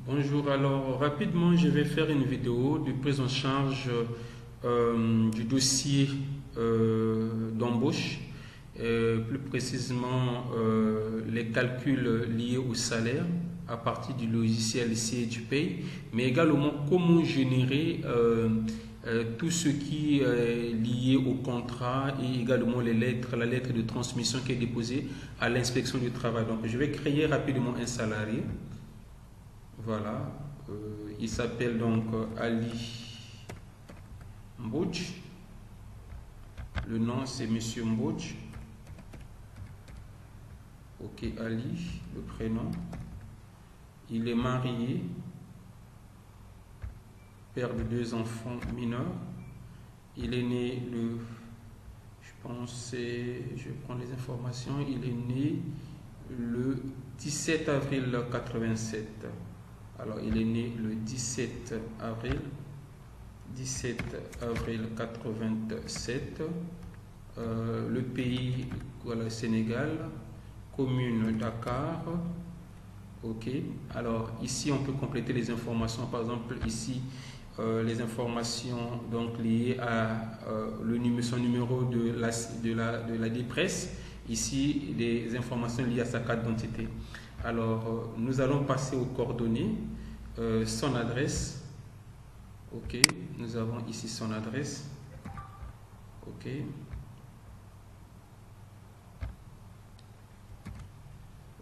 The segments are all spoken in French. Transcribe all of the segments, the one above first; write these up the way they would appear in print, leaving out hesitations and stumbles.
Bonjour, alors rapidement je vais faire une vidéo de prise en charge du dossier d'embauche, plus précisément les calculs liés au salaire à partir du logiciel CHPay, mais également comment générer tout ce qui est lié au contrat et également la lettre de transmission qui est déposée à l'inspection du travail. Donc je vais créer rapidement un salarié. Voilà, il s'appelle donc Ali Mbouch. Le nom c'est Monsieur Mbouch. Ok, Ali, le prénom. Il est marié, père de 2 enfants mineurs. Il est né je prends les informations, il est né le 17 avril 87. Alors, il est né le 17 avril 87. Le pays, voilà, Sénégal, commune Dakar. Ok. Alors, ici, on peut compléter les informations. Par exemple, ici, les informations donc liées à son numéro de la DPRES. Ici, les informations liées à sa carte d'identité. Alors, nous allons passer aux coordonnées, son adresse. Ok, nous avons ici son adresse. Ok.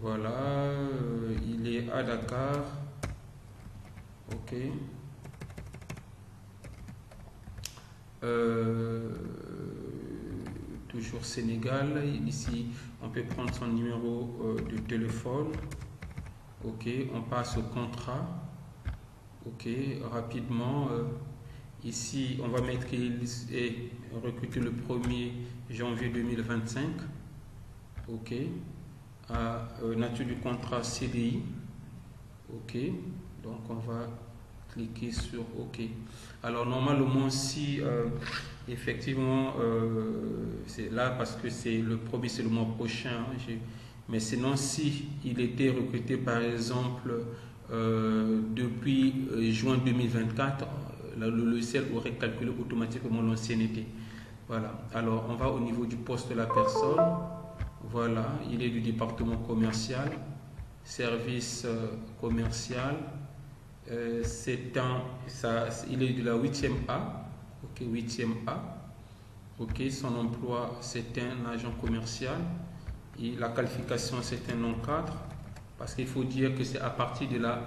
Voilà, il est à Dakar. Ok. Toujours Sénégal. Ici, on peut prendre son numéro de téléphone. Ok, on passe au contrat. Ok, rapidement. Ici, on va mettre qu'il est recruté le 1er janvier 2025. Ok. Nature du contrat CDI. Ok. Donc, on va cliquer sur OK. Alors, normalement, si effectivement, c'est là parce que c'est le premier, c'est le mois prochain. Mais sinon, si il était recruté, par exemple, depuis juin 2024, le logiciel aurait calculé automatiquement l'ancienneté. Voilà. Alors, on va au niveau du poste de la personne. Voilà. Il est du département commercial, service commercial. Il est de la 8e A. Ok, 8e A. Ok, son emploi, c'est un agent commercial. Et la qualification, c'est un non-cadre. Parce qu'il faut dire que c'est à partir de la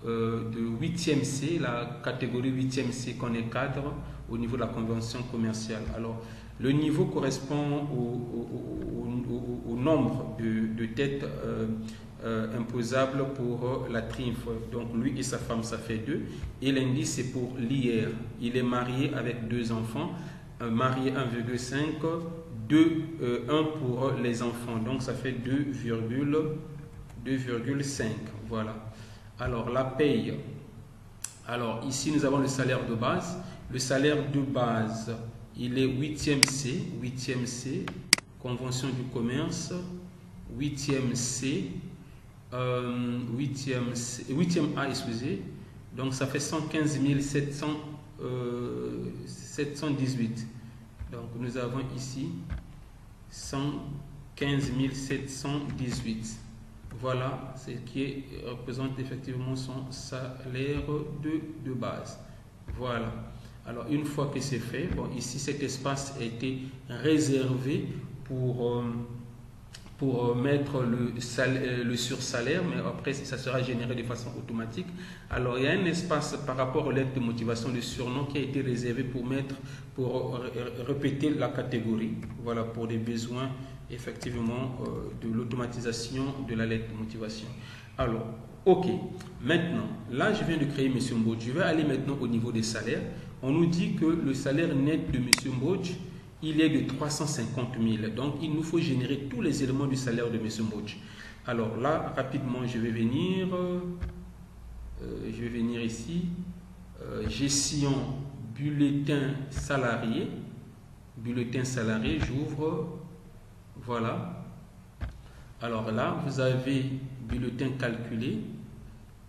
de 8e C, la catégorie 8e C qu'on est cadre au niveau de la convention commerciale. Alors, le niveau correspond au nombre de têtes imposables pour la TRINF. Donc, lui et sa femme, ça fait 2. Et l'indice, c'est pour l'IR. Il est marié avec 2 enfants. Marié 1,5, 1 pour les enfants. Donc, ça fait 2,5. Voilà. Alors, la paye. Alors, ici, nous avons le salaire de base. Le salaire de base, il est 8e C. 8e C, convention du commerce. 8e C. 8e A, excusez. Donc, ça fait 115 718. Donc, nous avons ici 115 718. Voilà ce qui représente effectivement son salaire de base. Voilà. Alors, une fois que c'est fait, bon, ici, cet espace a été réservé pour mettre le sursalaire, mais après, ça sera généré de façon automatique. Alors, il y a un espace par rapport aux lettres de motivation, de surnom qui a été réservé pour répéter la catégorie. Voilà, pour des besoins effectivement de l'automatisation de la lettre de motivation. Alors, ok, maintenant, là je viens de créer M. Mbouch. Je vais aller maintenant au niveau des salaires. On nous dit que le salaire net de M. Mbouch, il est de 350 000. Donc, il nous faut générer tous les éléments du salaire de M. Mbouch. Alors là, rapidement, je vais venir ici, gestion bulletin salarié, j'ouvre. Voilà. Alors là, vous avez bulletin calculé.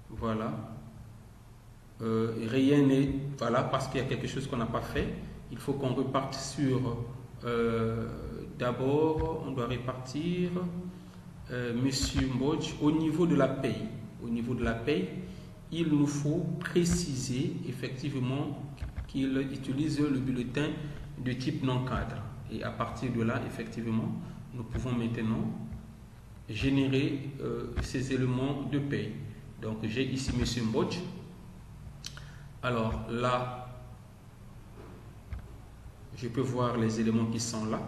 Voilà. rien n'est, voilà, parce qu'il y a quelque chose qu'on n'a pas fait. Il faut qu'on reparte sur, d'abord, on doit répartir, Monsieur Mbodj, au niveau de la paye. Au niveau de la paye, il nous faut préciser effectivement qu'il utilise le bulletin de type non cadre. Et à partir de là, effectivement, nous pouvons maintenant générer ces éléments de paye. Donc j'ai ici Monsieur Mbodj. Alors là, je peux voir les éléments qui sont là.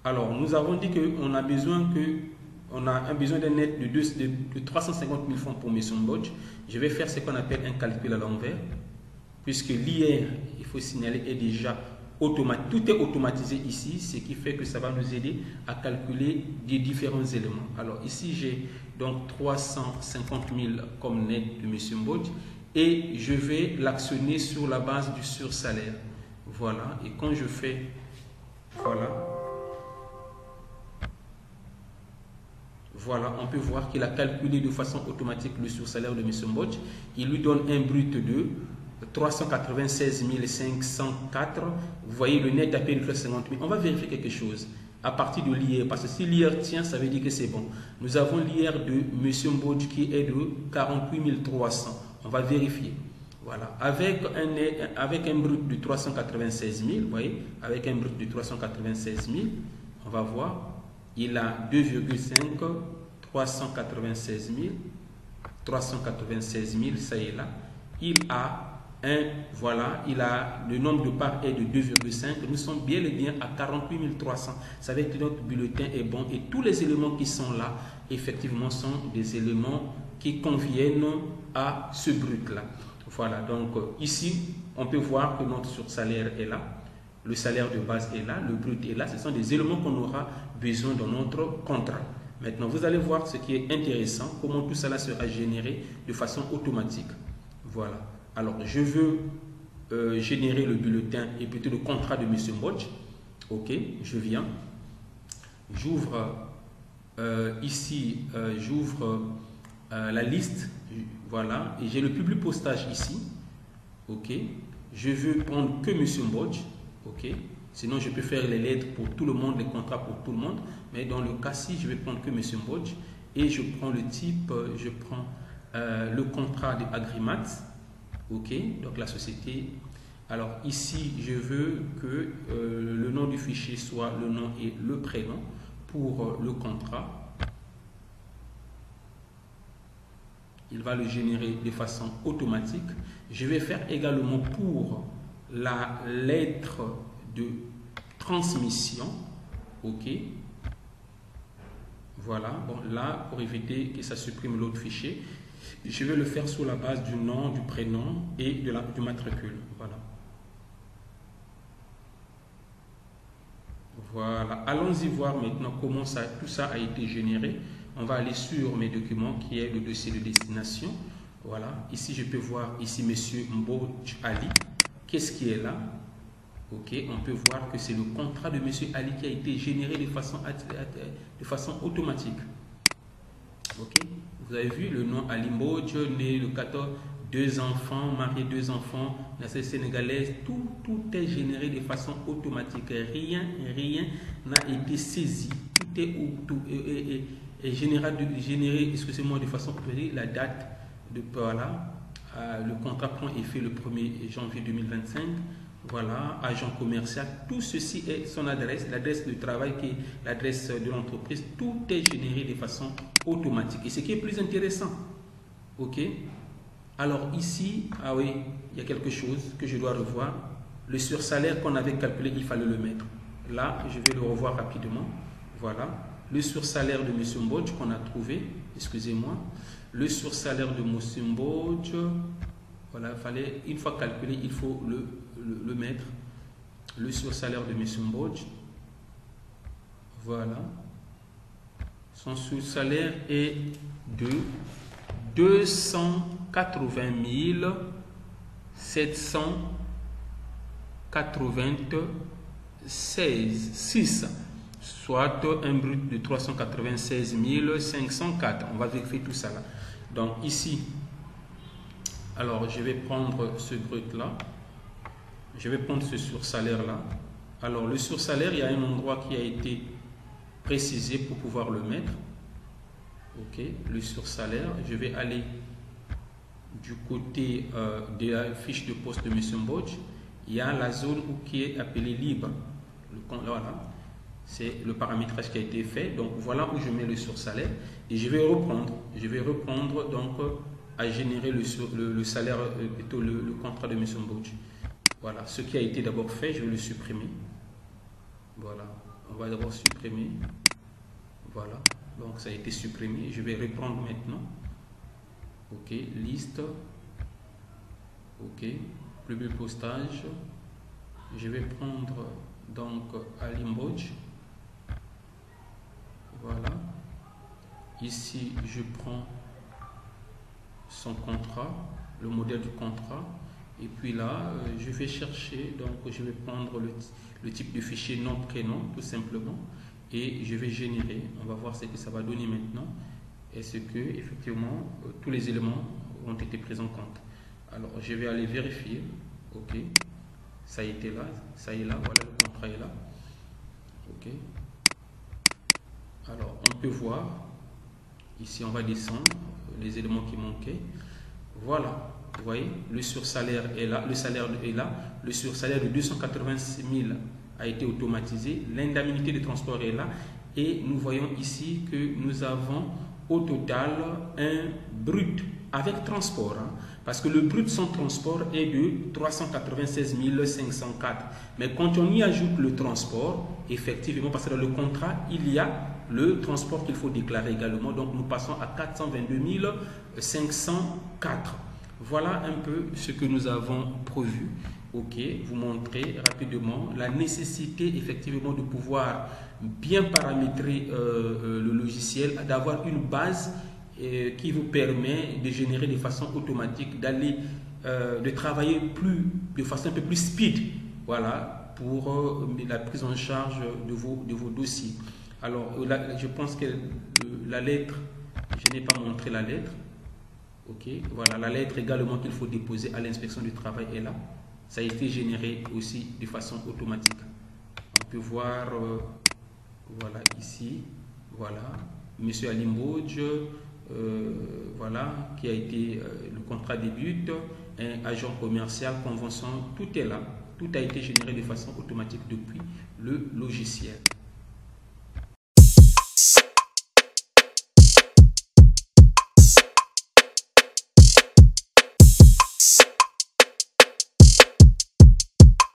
Alors nous avons dit qu'on a besoin un besoin d'un net de 350 000 francs pour Monsieur Mbodj. Je vais faire ce qu'on appelle un calcul à l'envers, puisque l'IR, il faut signaler, est déjà automatique. Tout est automatisé ici, ce qui fait que ça va nous aider à calculer des différents éléments. Alors ici, j'ai donc 350 000 comme net de Monsieur Mbodj et je vais l'actionner sur la base du sursalaire. Voilà, et quand je fais, voilà, on peut voir qu'il a calculé de façon automatique le sursalaire de M. Mbodj. Il lui donne un brut de 396 504. Vous voyez, le net à payer de 50 000. On va vérifier quelque chose à partir de l'IR, parce que si l'IR tient, ça veut dire que c'est bon. Nous avons l'IR de M. Mbodj qui est de 48 300. On va vérifier. Voilà, avec un brut de 396 000, vous voyez, avec un brut de 396 000, on va voir, il a 2,5, 396 000, ça y est là. Il a il a le nombre de parts est de 2,5. Nous sommes bien et bien à 48 300. Ça veut dire que notre bulletin est bon et tous les éléments qui sont là, effectivement, sont des éléments qui conviennent à ce brut-là. Voilà, donc ici, on peut voir que notre sursalaire est là, le salaire de base est là, le brut est là. Ce sont des éléments qu'on aura besoin dans notre contrat. Maintenant, vous allez voir ce qui est intéressant, comment tout cela sera généré de façon automatique. Voilà. Alors, je veux générer le bulletin et plutôt le contrat de M. Mbodj. Ok, je viens. J'ouvre ici, j'ouvre la liste. Voilà, et j'ai le public postage ici. Ok, je veux prendre que M. Mbodj. Ok, sinon je peux faire les lettres pour tout le monde, les contrats pour tout le monde. Mais dans le cas-ci, je vais prendre que M. Mbodj et je prends le type, je prends le contrat de Agrimat. Ok, donc la société. Alors ici, je veux que le nom du fichier soit le nom et le prénom pour le contrat. Il va le générer de façon automatique. Je vais faire également pour la lettre de transmission. Ok. Voilà. Bon, là, pour éviter que ça supprime l'autre fichier, je vais le faire sous la base du nom, du prénom et du matricule. Voilà. Voilà. Allons-y voir maintenant comment tout ça a été généré. On va aller sur mes documents qui est le dossier de destination. Voilà. Ici, je peux voir ici Monsieur Mbodj Ali. Qu'est-ce qui est là? Ok. On peut voir que c'est le contrat de Monsieur Ali qui a été généré de façon automatique. Ok. Vous avez vu le nom Ali Mbodj, né le 14, 2 enfants, marié 2 enfants, nationalité sénégalaise. Tout est généré de façon automatique. Rien n'a été saisi. Tout est généré, excusez-moi, de façon automatique. La date de voilà, le contrat prend effet le 1er janvier 2025. Voilà, agent commercial. Tout ceci est son adresse, l'adresse de travail qui est l'adresse de l'entreprise. Tout est généré de façon automatique. Et ce qui est plus intéressant, ok. Alors ici, ah oui, il y a quelque chose que je dois revoir. Le sursalaire qu'on avait calculé, il fallait le mettre. Là, je vais le revoir rapidement. Voilà. Le sursalaire de M. Mbodj qu'on a trouvé, excusez-moi, le sursalaire de M. Mbodj, voilà, fallait, une fois calculé, il faut le mettre, le sursalaire de M. Mbodj, voilà, son sursalaire est de 280 796,6, soit un brut de 396 504. On va vérifier tout ça là. Donc ici, Alors, je vais prendre ce brut-là. Je vais prendre ce sursalaire-là. Alors, le sursalaire, il y a un endroit qui a été précisé pour pouvoir le mettre. Ok, le sursalaire. Je vais aller du côté de la fiche de poste de M. Mbodj. Il y a la zone qui est appelée libre. Voilà. C'est le paramétrage qui a été fait. Donc, voilà où je mets le sursalaire. Et je vais reprendre. Je vais reprendre donc à générer le salaire, plutôt le contrat de M. Mbodj. Voilà. Ce qui a été d'abord fait, je vais le supprimer. Voilà. On va d'abord supprimer. Voilà. Donc, ça a été supprimé. Je vais reprendre maintenant. Ok. Liste. Ok. Plus postage. Je vais prendre donc Ali Mbodj. Voilà. Ici, je prends son contrat, le modèle du contrat. Et puis là, je vais chercher, donc je vais prendre le type de fichier nom, prénom, tout simplement. Et je vais générer. On va voir ce que ça va donner maintenant. Est-ce que, effectivement, tous les éléments ont été pris en compte. Alors, je vais aller vérifier. OK. Ça a été là. Ça y est là. Voilà, le contrat est là. OK. Alors, on peut voir. Ici, on va descendre les éléments qui manquaient. Voilà. Vous voyez, le sursalaire est là. Le salaire est là. Le sursalaire de 286 000 a été automatisé. L'indemnité de transport est là. Et nous voyons ici que nous avons au total un brut avec transport. Parce que le brut sans transport est de 396 504. Mais quand on y ajoute le transport, effectivement, parce que dans le contrat, il y a le transport qu'il faut déclarer également. Donc, nous passons à 422 504. Voilà un peu ce que nous avons prévu. Ok, vous montrer rapidement la nécessité effectivement de pouvoir bien paramétrer le logiciel, d'avoir une base qui vous permet de générer de façon automatique, de travailler de façon un peu plus speed, voilà, pour la prise en charge de vos dossiers. Alors là, je pense que la lettre, je n'ai pas montré la lettre. Ok, voilà, la lettre également qu'il faut déposer à l'inspection du travail est là. Ça a été généré aussi de façon automatique. On peut voir, voilà, ici, voilà, Monsieur Ali Mbodj, voilà, qui a été, le contrat débute, un agent commercial, convention, tout est là. Tout a été généré de façon automatique depuis le logiciel.